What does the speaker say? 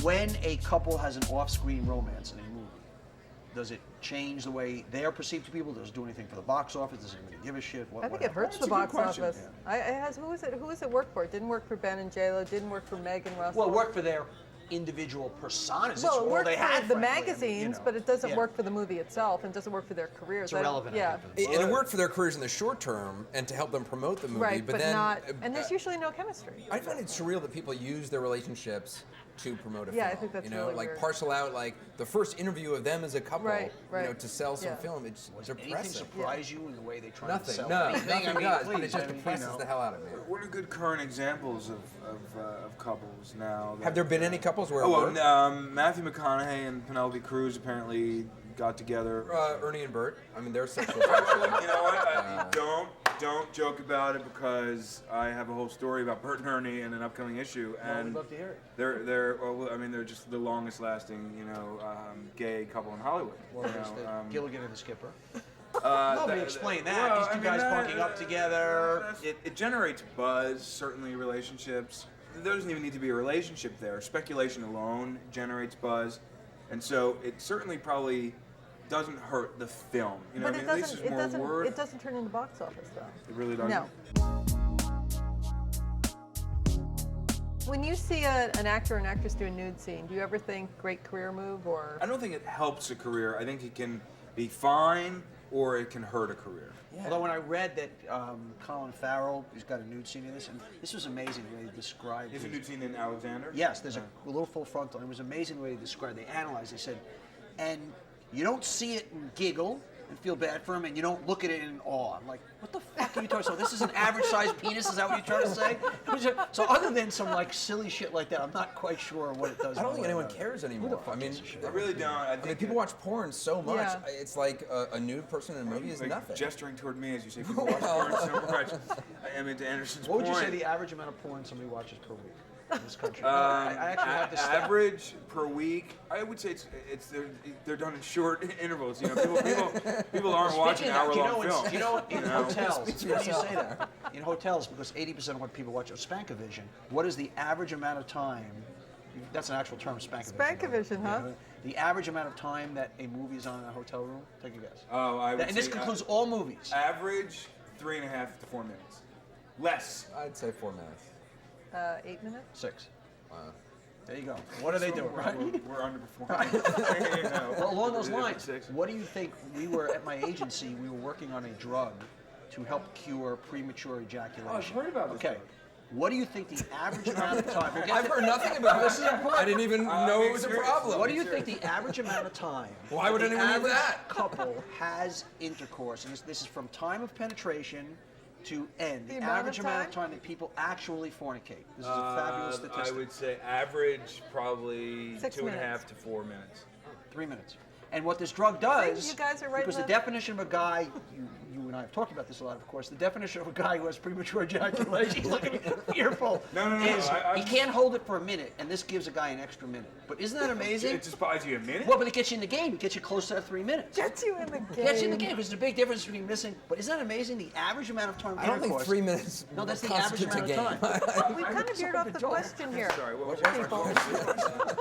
when a couple has an off-screen romance in a movie, does it change the way they are perceived to people? Does it do anything for the box office? Does anybody give a shit? I think it hurts the box office. Who is it work for? It didn't work for Ben and J-Lo, didn't work for Meg and Russell. Well, it worked for their individual personas. Well, it worked they had, for the frankly. magazines, but it doesn't work for the movie itself, and doesn't work for their careers. It's irrelevant. Yeah. And it worked for their careers in the short term and to help them promote the movie. Right, but then, not. And there's usually no chemistry. I find it surreal that people use their relationships to promote a film. Yeah, I think that's really like weird. parcel out like the first interview of them as a couple, Right. to sell some Yeah. film. It's Anything depressing. surprise you in the way they try to Nothing. sell No, anything? nothing I mean, does. But please, it just I mean, depresses the hell out of me. What are good current examples of couples now? Have there been any couples where? Matthew McConaughey and Penelope Cruz apparently got together. Ernie and Bert. I mean, they're sexual tension. You know what? Don't joke about it because I have a whole story about Bert and Ernie in an upcoming issue, and we'd love to hear it. they're just the longest lasting gay couple in Hollywood. Well, there's the Gilligan and the Skipper. Nobody explain that. These two guys bunking up together. It generates buzz, certainly relationships. There doesn't even need to be a relationship there. Speculation alone generates buzz. And so it certainly probably doesn't hurt the film. You know, But at least there's more word. it doesn't turn into box office, though. It really doesn't? No. When you see an actor or an actress do a nude scene, do you ever think great career move or? I don't think it helps a career. I think it can be fine or it can hurt a career. Although when I read that Colin Farrell, he's got a nude scene in this, and this was amazing the way he described Is his- it nude scene in Alexander? Yes, there's a little full frontal. It was amazing the way they described. They analyzed. They said, and you don't see it and giggle and feel bad for him, and you don't look at it in awe. I'm like, what the fuck are you talking about? So this is an average-sized penis? Is that what you're trying to say? So other than some like silly shit like that, I'm not quite sure what it does. I don't think anyone cares anymore. I mean, I really don't. I think people watch porn so much. Yeah. It's like a nude person in a movie is like nothing. gesturing toward me as you say people watch porn so much. I am into Anderson's What would you porn. say the average amount of porn somebody watches per week in this country? I actually have the stat. Average per week, I would say they're done in short intervals. You know, people aren't watching hour-long films. You know, in hotels, Speak for why do you yourself. say that? In hotels, because 80% of what people watch is Spankavision. What is the average amount of time? That's an actual term, Spankavision. Spankavision, huh? Yeah, the average amount of time that a movie is on in a hotel room? Take a guess. Oh, I would And this say, concludes all movies. Average 3.5 to 4 minutes. Less. I'd say 4 minutes. 8 minutes? 6. There you go. What are they doing, right? We're underperforming. You know, Well, along those we're lines, 6. what do you think? We were at my agency. We were working on a drug to help cure premature ejaculation. Oh, I've heard about this Okay, drug. what do you think the average amount of time? I've heard nothing about this. I didn't even know it was a serious. problem. What do you think the average amount of time? Why would the anyone do average that? couple has intercourse, and this is from time of penetration to end. The The amount average of amount of time? time that people actually fornicate. This is a fabulous I statistic. would say average probably 6 2.5 minutes. to 4 minutes. 3 minutes. And what this drug does, you guys are right because in the the- definition of a guy, you and I have talked about this a lot, of course, the definition of a guy who has premature ejaculation, he's looking fearful, No. is he can't hold it for a minute, and this gives a guy an extra minute. But isn't that amazing? It just buys you a minute? Well, but it gets you in the game. It gets you close to that 3 minutes. Gets you in the game. Gets you in the game, because there's a big difference between missing. But isn't that amazing? The average amount of time I don't think intercourse- 3 minutes No, that's the average constitutes a amount game. of time. We've kind of veered off the question here. Sorry, what was People.